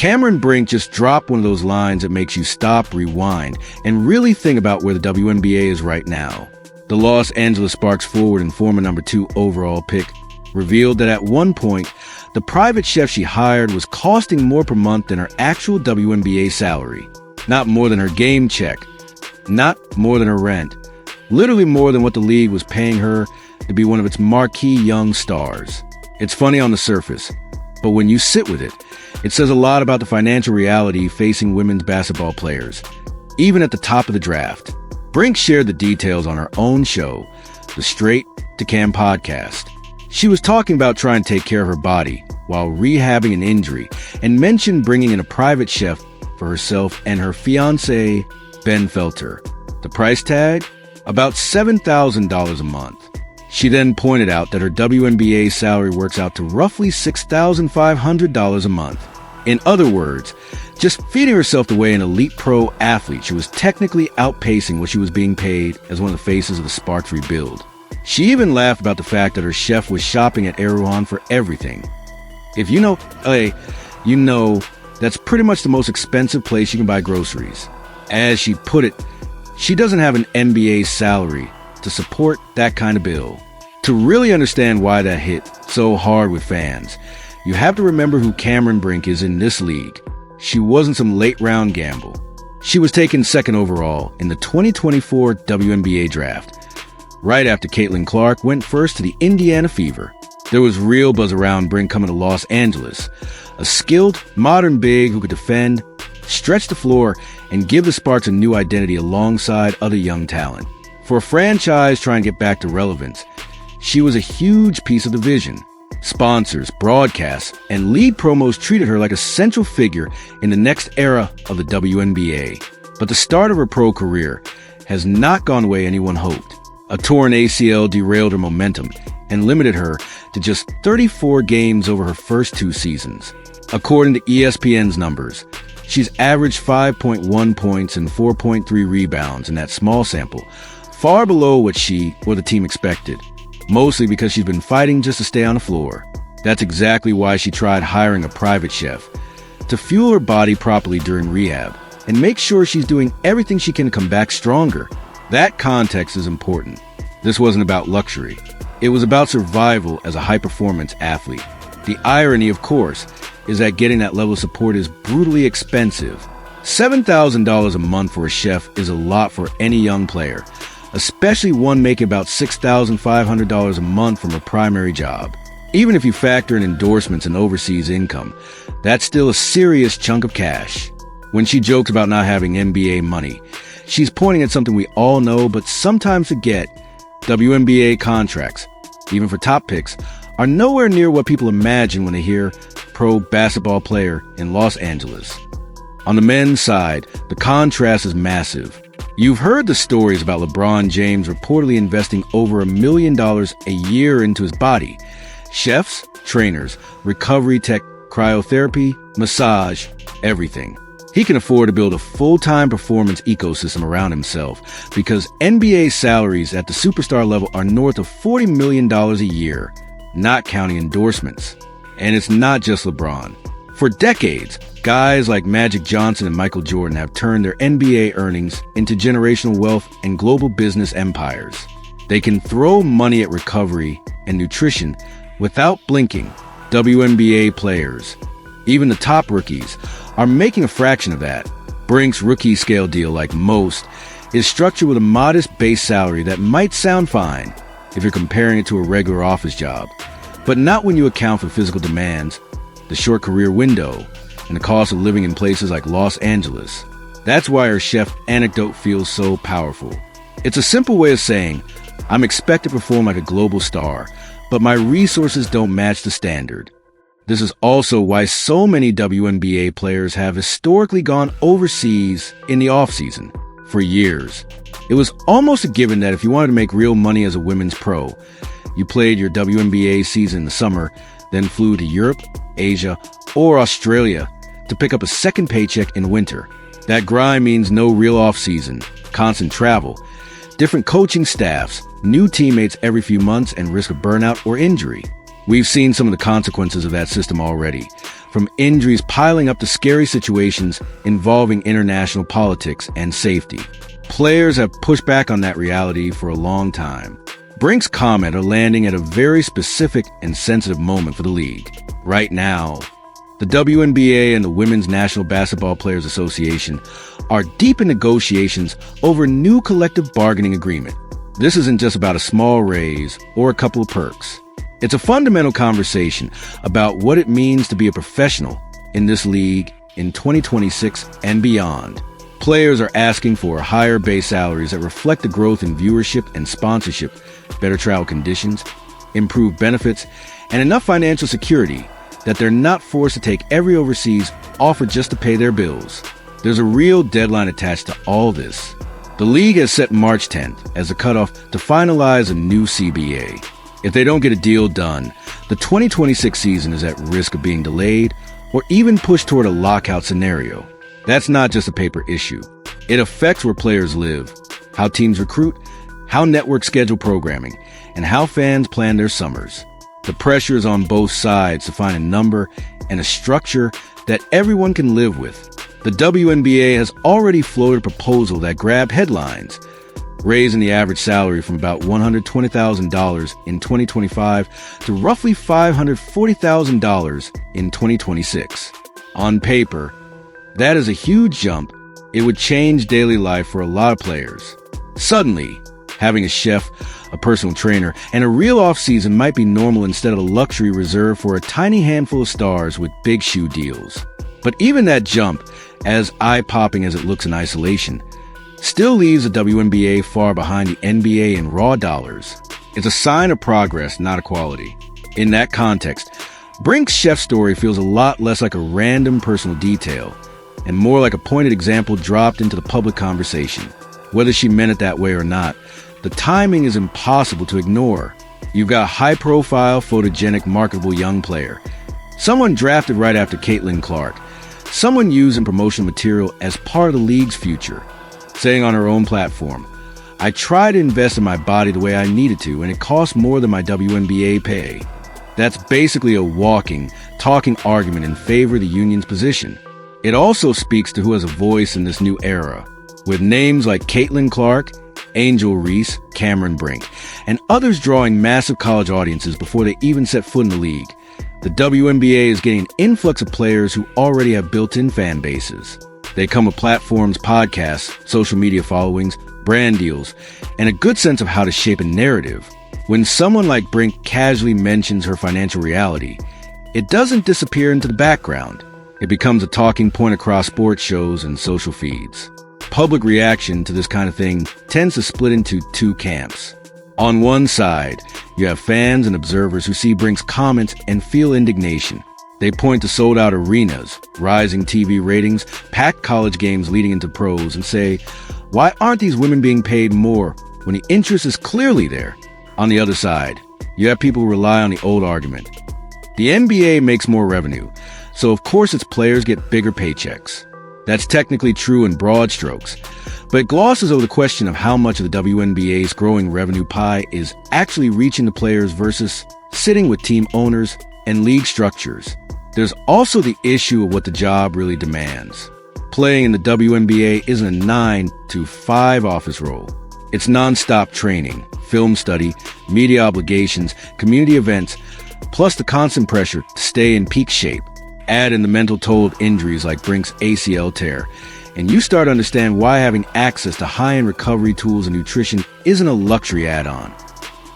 Cameron Brink just dropped one of those lines that makes you stop, rewind, and really think about where the WNBA is right now. The Los Angeles Sparks forward and former number 2 overall pick revealed that at one point, the private chef she hired was costing more per month than her actual WNBA salary. Not more than her game check. Not more than her rent. Literally more than what the league was paying her to be one of its marquee young stars. It's funny on the surface, but when you sit with it, it says a lot about the financial reality facing women's basketball players, even at the top of the draft. Brink shared the details on her own show, the Straight to Cam podcast. She was talking about trying to take care of her body while rehabbing an injury and mentioned bringing in a private chef for herself and her fiancé, Ben Felter. The price tag? About $7,000 a month. She then pointed out that her WNBA salary works out to roughly $6,500 a month. In other words, just feeding herself the way an elite pro athlete, she was technically outpacing what she was being paid as one of the faces of the Sparks rebuild. She even laughed about the fact that her chef was shopping at Erewhon for everything. If you know LA, you know that's pretty much the most expensive place you can buy groceries. As she put it, she doesn't have an NBA salary to support that kind of bill. To really understand why that hit so hard with fans, you have to remember who Cameron Brink is in this league. She wasn't some late-round gamble. She was taken second overall in the 2024 WNBA draft, right after Caitlin Clark went first to the Indiana Fever. There was real buzz around Brink coming to Los Angeles, a skilled, modern big who could defend, stretch the floor, and give the Sparks a new identity alongside other young talent. For a franchise trying to get back to relevance, she was a huge piece of the vision. Sponsors, broadcasts, and lead promos treated her like a central figure in the next era of the WNBA. But the start of her pro career has not gone the way anyone hoped. A torn ACL derailed her momentum and limited her to just 34 games over her first 2 seasons. According to ESPN's numbers, she's averaged 5.1 points and 4.3 rebounds in that small sample, far below what she or the team expected. Mostly because she's been fighting just to stay on the floor. That's exactly why she tried hiring a private chef to fuel her body properly during rehab and make sure she's doing everything she can to come back stronger. That context is important. This wasn't about luxury. It was about survival as a high-performance athlete. The irony, of course, is that getting that level of support is brutally expensive. $7,000 a month for a chef is a lot for any young player, especially one making about $6,500 a month from her primary job. Even if you factor in endorsements and overseas income, that's still a serious chunk of cash. When she joked about not having NBA money, she's pointing at something we all know but sometimes forget. WNBA contracts, even for top picks, are nowhere near what people imagine when they hear pro basketball player in Los Angeles. On the men's side, the contrast is massive. You've heard the stories about LeBron James reportedly investing over $1 million a year into his body. Chefs, trainers, recovery tech, cryotherapy, massage, everything. He can afford to build a full-time performance ecosystem around himself because NBA salaries at the superstar level are north of $40 million a year, not counting endorsements. And it's not just LeBron. For decades, guys like Magic Johnson and Michael Jordan have turned their NBA earnings into generational wealth and global business empires. They can throw money at recovery and nutrition without blinking. WNBA players, even the top rookies, are making a fraction of that. Brink's rookie scale deal, like most, is structured with a modest base salary that might sound fine if you're comparing it to a regular office job, but not when you account for physical demands, the short career window, and the cost of living in places like Los Angeles. That's why her chef anecdote feels so powerful. It's a simple way of saying, I'm expected to perform like a global star, but my resources don't match the standard. This is also why so many WNBA players have historically gone overseas in the offseason. For years, it was almost a given that if you wanted to make real money as a women's pro, you played your WNBA season in the summer, then flew to Europe, Asia, or Australia to pick up a second paycheck in winter. That grind means no real off-season, constant travel, different coaching staffs, new teammates every few months, and risk of burnout or injury. We've seen some of the consequences of that system already. from injuries piling up to scary situations involving international politics and safety. Players have pushed back on that reality for a long time. Brink's comment are landing at a very specific and sensitive moment for the league. Right now, the WNBA and the Women's National Basketball Players Association are deep in negotiations over a new collective bargaining agreement. This isn't just about a small raise or a couple of perks. It's a fundamental conversation about what it means to be a professional in this league in 2026 and beyond. Players are asking for higher base salaries that reflect the growth in viewership and sponsorship, better travel conditions, improved benefits, and enough financial security that they're not forced to take every overseas offer just to pay their bills. There's a real deadline attached to all this. The league has set March 10th as the cutoff to finalize a new CBA. If they don't get a deal done, the 2026 season is at risk of being delayed or even pushed toward a lockout scenario. That's not just a paper issue. It affects where players live, how teams recruit, how networks schedule programming, and how fans plan their summers. The pressure is on both sides to find a number and a structure that everyone can live with. The WNBA has already floated a proposal that grabbed headlines, raising the average salary from about $120,000 in 2025 to roughly $540,000 in 2026. On paper, that is a huge jump. It would change daily life for a lot of players. Suddenly, having a chef, a personal trainer, and a real off-season might be normal instead of a luxury reserved for a tiny handful of stars with big shoe deals. But even that jump, as eye-popping as it looks in isolation, still leaves the WNBA far behind the NBA in raw dollars. It's a sign of progress, not equality. In that context, Brink's chef story feels a lot less like a random personal detail and more like a pointed example dropped into the public conversation. Whether she meant it that way or not, the timing is impossible to ignore. You've got a high-profile, photogenic, marketable young player, someone drafted right after Caitlin Clark, someone used in promotional material as part of the league's future, saying on her own platform, "I try to invest in my body the way I needed to, and it costs more than my WNBA pay." That's basically a walking, talking argument in favor of the union's position. It also speaks to who has a voice in this new era, with names like Caitlin Clark, Angel Reese, Cameron Brink, and others drawing massive college audiences before they even set foot in the league. The WNBA is getting an influx of players who already have built-in fan bases. They come with platforms, podcasts, social media followings, brand deals, and a good sense of how to shape a narrative. When someone like Brink casually mentions her financial reality, it doesn't disappear into the background. It becomes a talking point across sports shows and social feeds. Public reaction to this kind of thing tends to split into two camps. On one side, you have fans and observers who see Brink's comments and feel indignation. They point to sold-out arenas, rising TV ratings, packed college games leading into pros, and say, why aren't these women being paid more when the interest is clearly there? On the other side, you have people who rely on the old argument. The NBA makes more revenue, so of course its players get bigger paychecks. That's technically true in broad strokes, but it glosses over the question of how much of the WNBA's growing revenue pie is actually reaching the players versus sitting with team owners and league structures. There's also the issue of what the job really demands. Playing in the WNBA isn't a 9 to 5 office role. It's non-stop training, film study, media obligations, community events, plus the constant pressure to stay in peak shape. Add in the mental toll of injuries like Brink's ACL tear, and you start to understand why having access to high-end recovery tools and nutrition isn't a luxury add-on.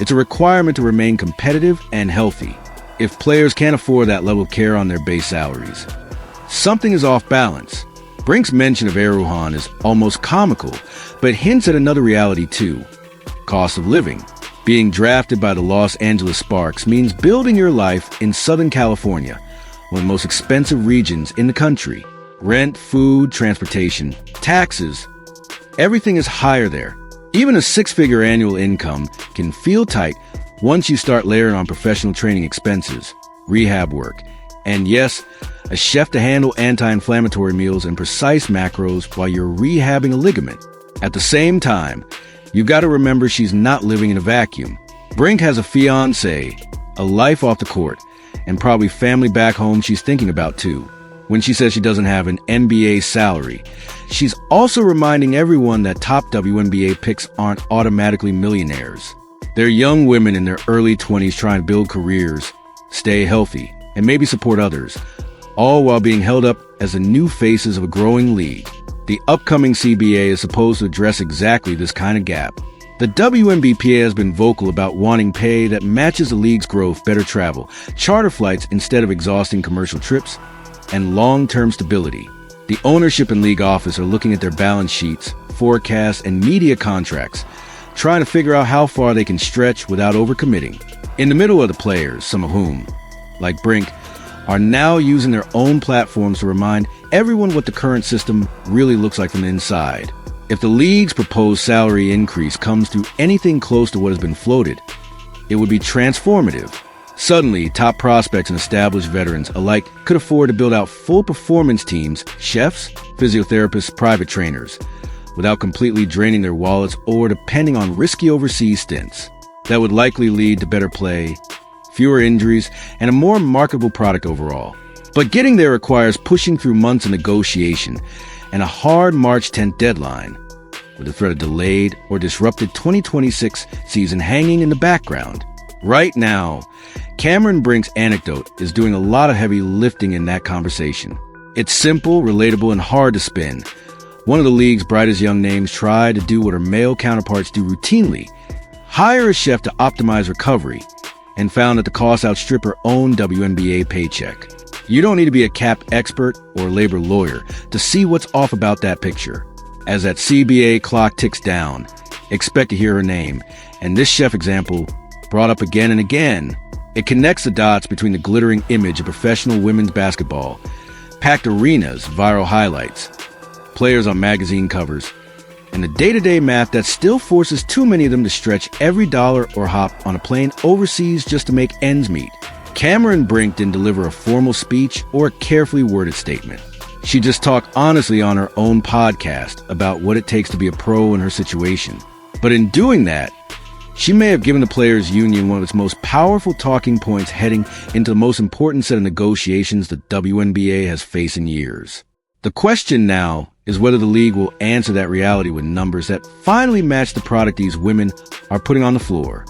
It's a requirement to remain competitive and healthy. If players can't afford that level of care on their base salaries, something is off balance. Brink's mention of Aruhan is almost comical, but hints at another reality too. Cost of living. Being drafted by the Los Angeles Sparks means building your life in Southern California, one of the most expensive regions in the country. Rent, food, transportation, taxes, everything is higher there. Even a 6-figure annual income can feel tight once you start layering on professional training expenses, rehab work, and yes, a chef to handle anti-inflammatory meals and precise macros while you're rehabbing a ligament. At the same time, you've got to remember she's not living in a vacuum. Brink has a fiancé, a life off the court, and probably family back home she's thinking about too. When she says she doesn't have an NBA salary, she's also reminding everyone that top WNBA picks aren't automatically millionaires. They're young women in their early 20s trying to build careers, stay healthy, and maybe support others, all while being held up as the new faces of a growing league. The upcoming CBA is supposed to address exactly this kind of gap. The WNBPA has been vocal about wanting pay that matches the league's growth, better travel, charter flights instead of exhausting commercial trips, and long-term stability. The ownership and league office are looking at their balance sheets, forecasts, and media contracts, trying to figure out how far they can stretch without overcommitting. In the middle of the players, some of whom, like Brink, are now using their own platforms to remind everyone what the current system really looks like from the inside. If the league's proposed salary increase comes to anything close to what has been floated, it would be transformative. Suddenly, top prospects and established veterans alike could afford to build out full performance teams, chefs, physiotherapists, private trainers, without completely draining their wallets or depending on risky overseas stints. That would likely lead to better play, fewer injuries, and a more marketable product overall. But getting there requires pushing through months of negotiation and a hard March 10th deadline, with the threat of delayed or disrupted 2026 season hanging in the background. Right now, Cameron Brink's anecdote is doing a lot of heavy lifting in that conversation. It's simple, relatable, and hard to spin. One of the league's brightest young names tried to do what her male counterparts do routinely: hire a chef to optimize recovery, and found that the cost outstripped her own WNBA paycheck. You don't need to be a cap expert or labor lawyer to see what's off about that picture. As that CBA clock ticks down, expect to hear her name, and this chef example brought up again and again. It connects the dots between the glittering image of professional women's basketball, packed arenas, viral highlights, players on magazine covers, and the day-to-day math that still forces too many of them to stretch every dollar or hop on a plane overseas just to make ends meet. Cameron Brink didn't deliver a formal speech or a carefully worded statement. She just talked honestly on her own podcast about what it takes to be a pro in her situation. But in doing that, she may have given the Players Union one of its most powerful talking points heading into the most important set of negotiations the WNBA has faced in years. The question now is whether the league will answer that reality with numbers that finally match the product these women are putting on the floor.